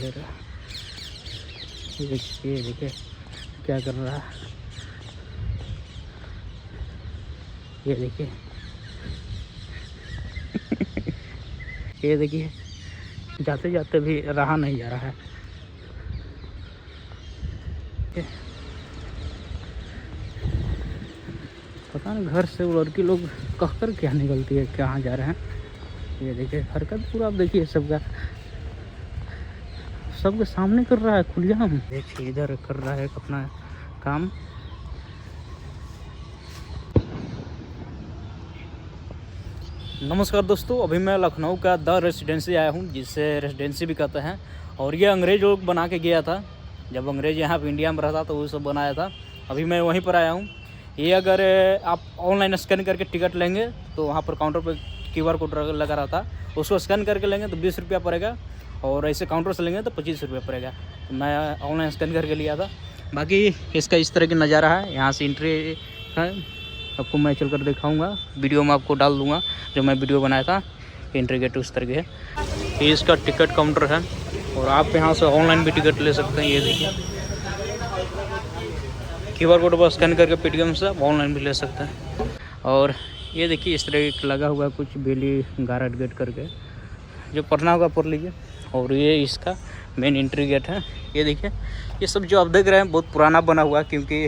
ये देखिए क्या कर रहा है। ये देखिए ये देखिए जाते जाते भी रहा नहीं जा रहा है। पता नहीं घर से वो लड़की लोग कह कर क्या निकलती है, कहाँ जा रहे हैं। ये देखिए हरकत पूरा आप देखिए सबके सामने कर रहा है खुलेआम। देखिए इधर कर रहा है अपना काम। नमस्कार दोस्तों, अभी मैं लखनऊ का द रेसिडेंसी आया हूँ, जिसे रेसिडेंसी भी कहते हैं। और ये अंग्रेज लोग बना के गया था, जब अंग्रेज यहाँ पे इंडिया में रहता तो वो सब बनाया था। अभी मैं वहीं पर आया हूँ। ये अगर आप ऑनलाइन स्कैन करके टिकट लेंगे तो वहाँ पर काउंटर पर QR कोड लगा रहता, उसको स्कैन करके लेंगे तो 20 रुपया पड़ेगा, और ऐसे काउंटर से लेंगे तो 25 रुपया पड़ेगा। तो मैं ऑनलाइन स्कैन करके लिया था। बाकी इसका इस तरह की नज़ारा है, यहाँ से एंट्री है। आपको मैं चल कर दिखाऊँगा, वीडियो में आपको डाल दूँगा जो मैं वीडियो बनाया था। एंट्री गेट उस तरह के है। ये इसका टिकट काउंटर है, और आप यहाँ से ऑनलाइन भी टिकट ले सकते हैं। ये देखिए QR कोड पर स्कैन करके पेटीएम से आप ऑनलाइन भी ले सकते हैं। और ये देखिए इस तरह का लगा हुआ है कुछ बेली गारड गेट करके, जो पढ़ना होगा पढ़ लीजिए। और ये इसका मेन एंट्री गेट है। ये देखिए ये सब जो आप देख रहे हैं बहुत पुराना बना हुआ है, क्योंकि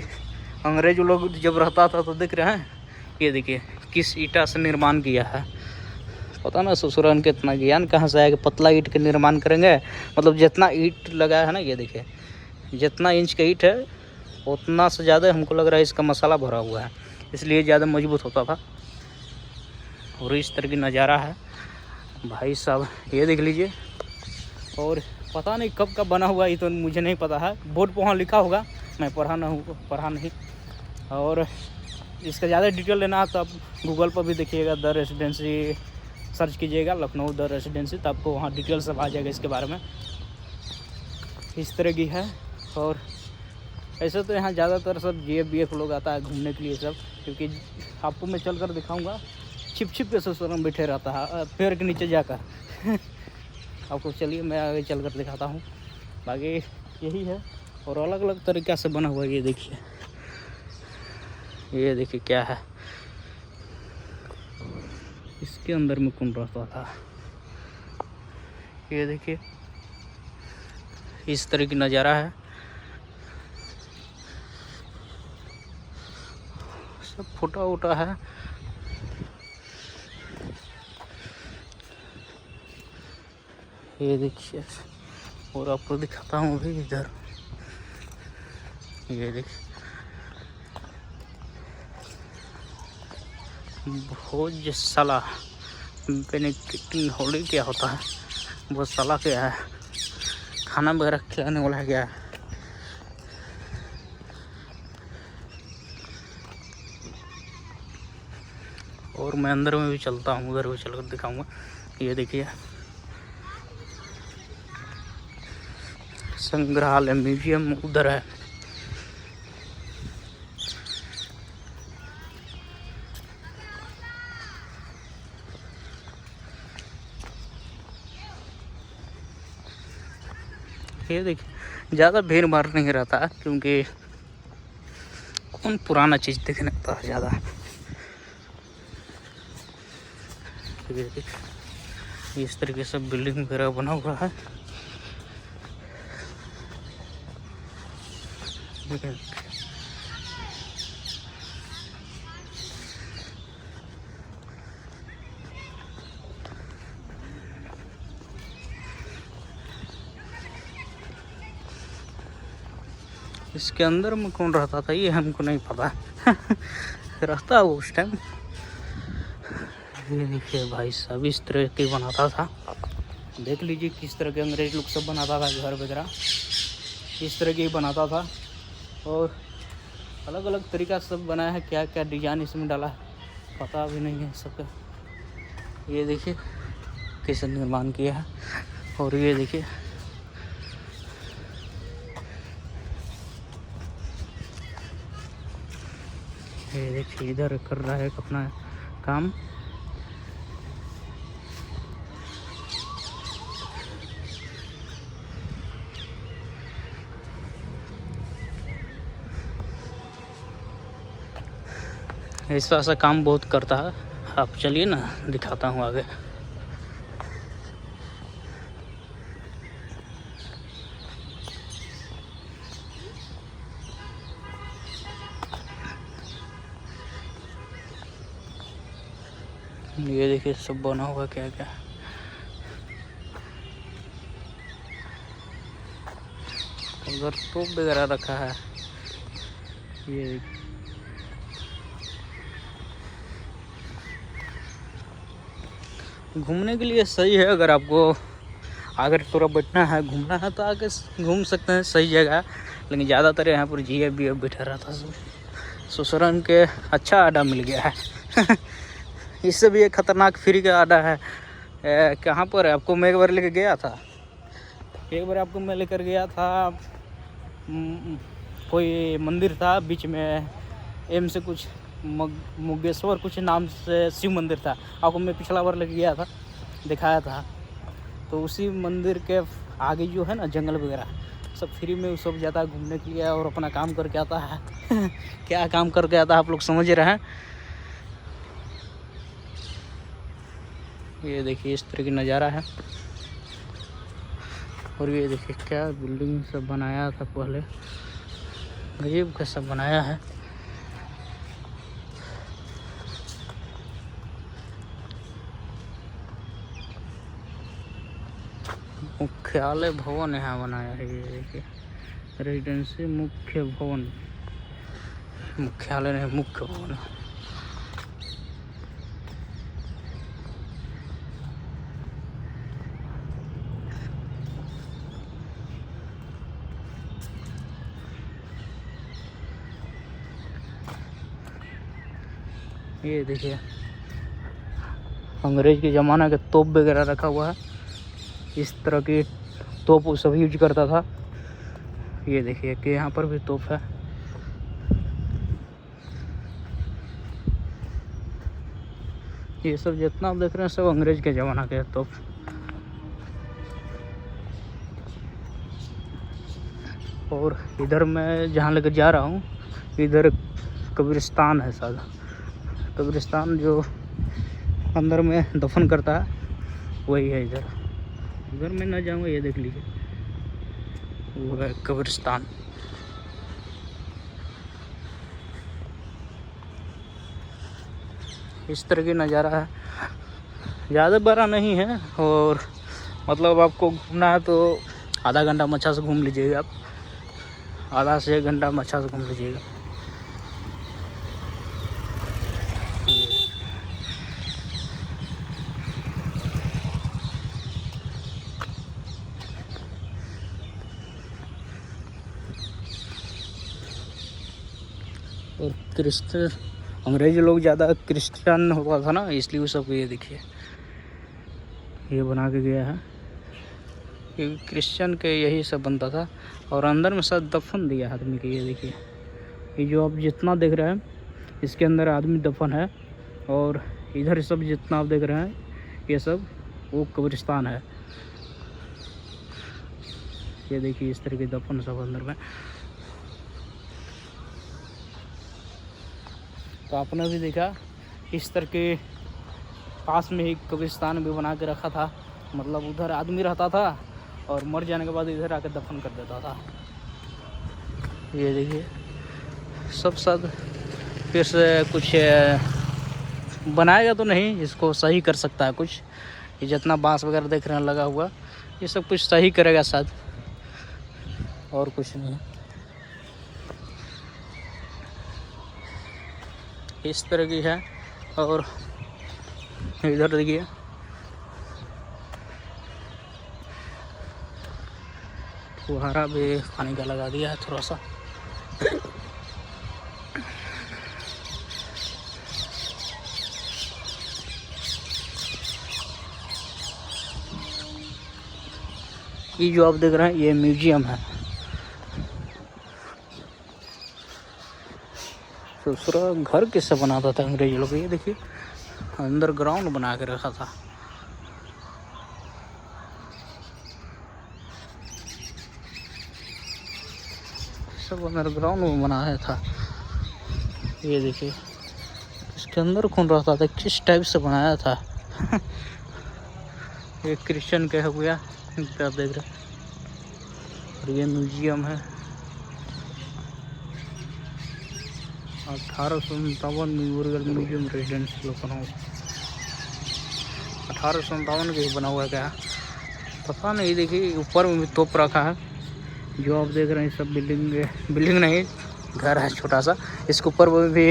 अंग्रेज लोग जब रहता था तो देख रहे हैं। ये देखिए किस ईटा से निर्माण किया है, पता ना ससुराल के इतना ज्ञान कहाँ से आएगा। पतला ईंट के निर्माण करेंगे, मतलब जितना ईंट लगा है ना, ये देखिए जितना इंच का ईंट है उतना से ज़्यादा हमको लग रहा है इसका मसाला भरा हुआ है, इसलिए ज़्यादा मजबूत होता था। और इस तरह की नज़ारा है भाई साहब, ये देख लीजिए। और पता नहीं कब का बना हुआ, ये तो मुझे नहीं पता है। बोर्ड पर वहाँ लिखा होगा, मैं पढ़ा नहीं। और इसका ज़्यादा डिटेल लेना है तो आप गूगल पर भी देखिएगा, द रेसिडेंसी सर्च कीजिएगा, लखनऊ द रेसिडेंसी, तो आपको वहाँ डिटेल सब आ जाएगा इसके बारे में। इस तरह की है। और ऐसे तो यहाँ ज़्यादातर सब GF लोग आता है घूमने के लिए सब, क्योंकि आपको मैं चल कर दिखाऊँगा। छिप के ससुर में बैठे रहता है पेड़ के नीचे जाकर आपको चलिए मैं आगे चल कर दिखाता हूँ। बाकी यही है, और अलग अलग तरीक़ा से बना हुआ है। ये देखिए क्या है, इसके अंदर में कौन रहता था। ये देखिए इस तरह की नज़ारा है, सब फूटा है। ये देखिए, और आपको दिखाता हूँ अभी इधर। ये देखिए भोजशाला, बेनिफिटिंग होली क्या होता है, भोजशाला क्या है, खाना वगैरह खिलाने वाला है क्या है। और मैं अंदर में भी चलता हूँ, उधर भी चलकर दिखाऊंगा। ये देखिए संग्रहालय म्यूजियम उधर है। ये देखिए ज़्यादा भीड़ भाड़ नहीं रहता, क्योंकि कौन पुराना चीज़ देखने लगता है ज़्यादा। इस तरीके से बिल्डिंग वगैरह बना हुआ है। इसके अंदर में कौन रहता था ये हमको नहीं पता रहता वो उस टाइम। ये देखिए भाई साहब इस तरह के बनाता था, देख लीजिए किस तरह के अंग्रेज लोग सब बनाता था, घर वगैरह इस तरह के ही बनाता था। और अलग अलग तरीका से सब बनाया है, क्या क्या डिजाइन इसमें डाला है पता भी नहीं है सबका। ये देखिए कैसे निर्माण किया है। और ये देखिए इधर कर रहा है अपना काम। ऐसा काम बहुत करता है। आप चलिए ना, दिखाता हूँ आगे। ये देखिए सब बना हुआ क्या क्या। उधर तोप वगैरह रखा है। ये घूमने के लिए सही है। अगर थोड़ा बैठना है, घूमना है तो आगे घूम सकते हैं, सही जगह है। लेकिन ज़्यादातर यहाँ पर जीएफ बीएफ बैठा रहता है। सुसरन के अच्छा अड्डा मिल गया है। इससे भी एक खतरनाक फ्री का अड्डा है। कहाँ पर है? आपको मैं एक बार लेकर गया था। कोई मंदिर था बीच में, एम से कुछ मुगेश्वर कुछ नाम से शिव मंदिर था। आपको मैं पिछला बार लेके गया था, दिखाया था। तो उसी मंदिर के आगे जो है ना जंगल वगैरह सब फ्री में सब जाता है घूमने के लिए और अपना काम करके आता है। क्या काम करके आता है आप लोग समझ रहे हैं। ये देखिए इस तरह की नज़ारा है। और ये देखिए क्या बिल्डिंग सब बनाया था पहले, गजब का सब बनाया है। मुख्यालय भवन यहाँ बनाया है। ये देखिए रेजिडेंसी मुख्य भवन, मुख्यालय नहीं मुख्य भवन। ये देखिए अंग्रेज के ज़माना के तोप वगैरह रखा हुआ है। इस तरह की तोप वो सब यूज करता था। ये देखिए कि यहाँ पर भी तोप है। ये सब जितना आप देख रहे हैं सब अंग्रेज के ज़माना के तोप। और इधर मैं जहाँ लेकर जा रहा हूँ, इधर कब्रिस्तान है शायद। कब्रिस्तान जो अंदर में दफन करता है वही है इधर। इधर मैं ना जाऊँगा, ये देख लीजिए वो है कब्रिस्तान। इस तरह की नज़ारा है। ज़्यादा बड़ा नहीं है और मतलब आपको घूमना है तो आधा घंटा में अच्छा से घूम लीजिएगा। आप आधा से 1 घंटा में अच्छा से घूम लीजिएगा। और क्रिश्चियन अंग्रेज लोग ज़्यादा क्रिश्चियन हुआ था ना, इसलिए वो सब ये देखिए ये बना के गया है। ये क्रिश्चियन के यही सब बनता था। और अंदर में सब दफन दिया है आदमी के। ये देखिए ये जो आप जितना देख रहे हैं इसके अंदर आदमी दफन है। और इधर सब जितना आप देख रहे हैं ये सब वो कब्रिस्तान है। ये देखिए इस तरह के दफन सब अंदर में। तो आपने भी देखा इस तरह के पास में ही कब्रिस्तान भी बना के रखा था। मतलब उधर आदमी रहता था और मर जाने के बाद इधर आकर दफन कर देता था। ये देखिए सब फिर से कुछ बनाएगा तो नहीं, इसको सही कर सकता है कुछ। ये जितना बांस वगैरह देख रहे हैं लगा हुआ, ये सब कुछ सही करेगा शायद, और कुछ नहीं। इस तरह की है। और इधर देखिए फुहारा भी पानी का लगा दिया है थोड़ा सा। ये जो आप देख रहे हैं ये म्यूजियम है। दूसरा घर किससे बनाता था अंग्रेज लोग। ये देखिए अंदर ग्राउंड बना के रखा था। सब अंदर ग्राउंड में बनाया था। ये देखिए इसके अंदर कौन रहता था, किस टाइप से बनाया था। ये क्रिश्चियन का हो गया, आप देख रहे। और ये म्यूजियम है। 1857 मेमोरियल म्यूजियम रेजिडेंस लखनऊ। 1857 का ही बना हुआ क्या, पता नहीं। देखिए ऊपर में भी तोप रखा है, जो आप देख रहे हैं सब बिल्डिंग नहीं, घर है छोटा सा। इसके ऊपर में भी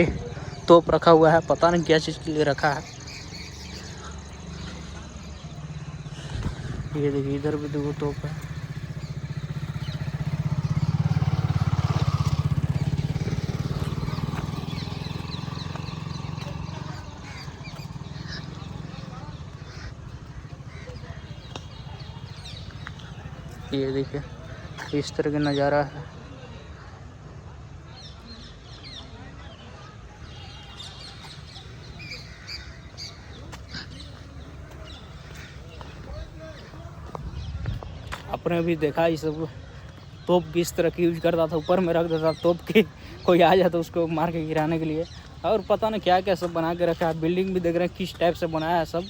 तोप रखा हुआ है, पता नहीं क्या चीज़ के लिए रखा है। ये देखिए इधर भी 2 तोप है। ये देखिए इस तरह का नज़ारा है। आपने अभी देखा ये सब तोप किस तरह की यूज करता था, ऊपर में रख देता तोप की, कोई आ जाता उसको मार के गिराने के लिए। और पता नहीं क्या क्या सब बना के रखा है। बिल्डिंग भी देख रहे हैं किस टाइप से बनाया है सब,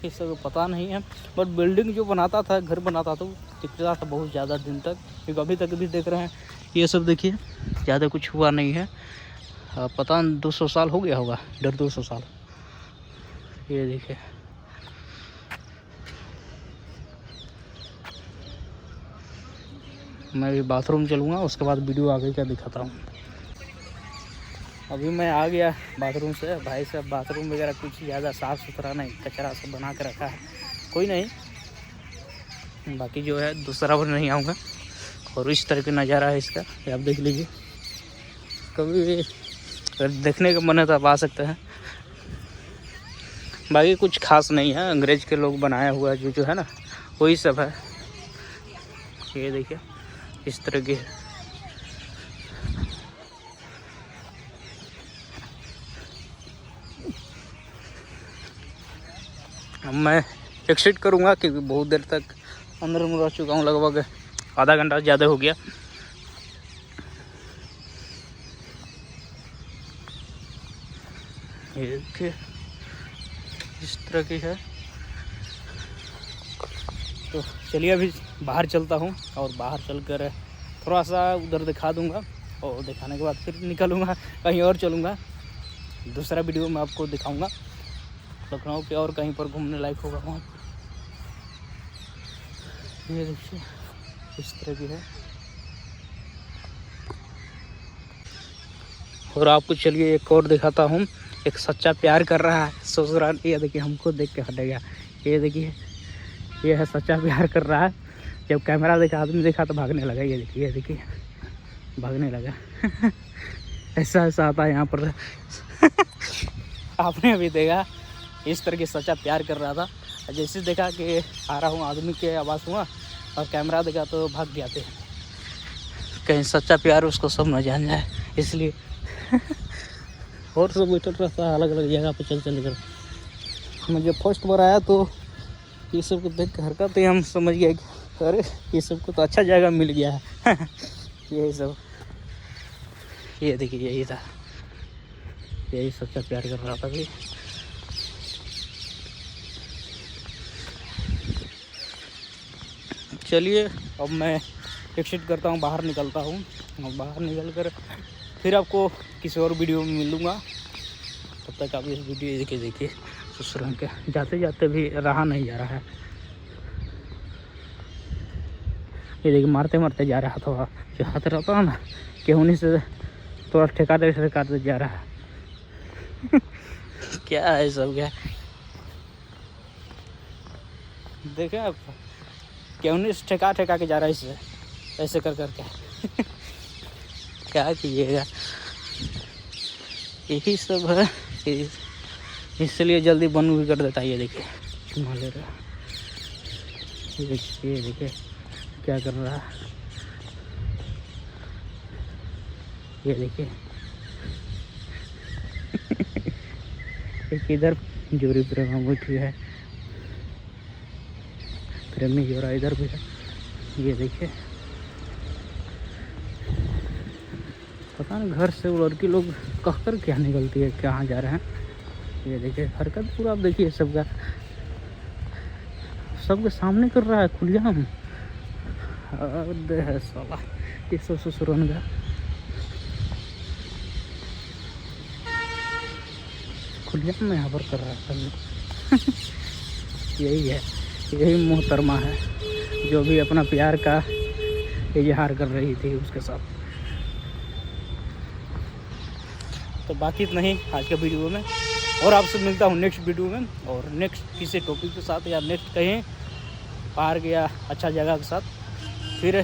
ये सब पता नहीं है। बट बिल्डिंग जो बनाता था, घर बनाता था, वो टिकता था बहुत ज़्यादा दिन तक, क्योंकि अभी तक भी देख रहे हैं ये सब। देखिए ज़्यादा कुछ हुआ नहीं है, पता नहीं 200 साल हो गया होगा, 150-200 साल। ये देखिए मैं भी बाथरूम चलूँगा, उसके बाद वीडियो आगे का दिखाता हूँ। अभी मैं आ गया बाथरूम से। भाई साहब बाथरूम वगैरह कुछ ज़्यादा साफ़ सुथरा नहीं, कचरा से बना के रखा है। कोई नहीं, बाकी जो है दूसरा बार नहीं आऊँगा। और इस तरह का नज़ारा है इसका, ये आप देख लीजिए। कभी भी अगर देखने का मन है तो आप आ सकते हैं। बाकी कुछ खास नहीं है, अंग्रेज के लोग बनाया हुआ जो है ना, वही सब है। ये देखिए इस तरह की अब मैं एक्सिट करूँगा, क्योंकि बहुत देर तक अंदर में रह चुका हूँ, लगभग आधा घंटा ज़्यादा हो गया। ये देखिए इस तरह की है। तो चलिए अभी बाहर चलता हूँ, और बाहर चलकर थोड़ा सा उधर दिखा दूँगा, और दिखाने के बाद फिर निकलूँगा, कहीं और चलूँगा। दूसरा वीडियो में आपको दिखाऊँगा लखनऊ के, और कहीं पर घूमने लायक होगा वहाँ। ये देखिए इस तरह की है। और आपको चलिए एक और दिखाता हूँ। एक सच्चा प्यार कर रहा है, सोच रहा है, ये देखिए हमको देख के हटेगा। ये देखिए ये है सच्चा प्यार कर रहा है। जब कैमरा देखा, आदमी देखा तो भागने लगा। ये देखिए भागने लगा। ऐसा आता है यहाँ पर। आपने अभी देखा इस तरह की सच्चा प्यार कर रहा था। जैसे देखा कि आ रहा हूँ, आदमी के आवाज़ हुआ और कैमरा देखा तो भाग गया थे। कहीं सच्चा प्यार उसको सब न जान जाए, इसलिए। और सब बैठा रहता है अलग अलग जगह पे चल कर। मुझे फर्स्ट बार आया तो ये सब को देख कर हरकत हम समझ गए कि अरे ये सब को तो अच्छा जगह मिल गया है। यही सब, ये देखिए यही था, यही सच्चा प्यार कर रहा था भाई। चलिए अब मैं एक्सिट करता हूँ, बाहर निकलता हूँ, और बाहर निकल कर फिर आपको किसी और वीडियो में मिलूँगा। तब तक आप इस वीडियो देखिए ससुराल के जाते जाते भी रहा नहीं जा रहा है। ये देखिए मारते मारते जा रहा था, जो हाथ रहता है ना, कि उन्हीं से थोड़ा ठेकाते जा रहा है। क्या है सब, क्या देखें आप, क्यों ठेका के जा रहा है इससे, ऐसे कर करके। क्या कीजिएगा, यही सब है, इसलिए जल्दी बंद भी कर देता है। ये देखिए हिमालय रहा, ये देखिए क्या कर रहा है। ये देखिए एक इधर जोरी प्रेमा बैठी है, प्रेमी जोरा इधर भी है। ये देखिए पता नहीं घर से वो लड़की लोग कह कर क्या निकलती है, कहाँ जा रहे हैं। ये देखिए हरकत पूरा, आप देखिए सबका, सबके सामने कर रहा है खुलेआम। हद है साला ये ससुरन का। खुलेआम में यहाँ पर कर रहा है यही है, यही मोहतरमा है जो भी अपना प्यार का इजहार कर रही थी उसके साथ। तो बाकी इतना ही आज के वीडियो में, और आपसे मिलता हूँ नेक्स्ट वीडियो में, और नेक्स्ट किसी टॉपिक के साथ, या नेक्स्ट कहीं पार्क या अच्छा जगह के साथ फिर।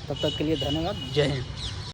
तब तक के लिए धन्यवाद। जय हिंद।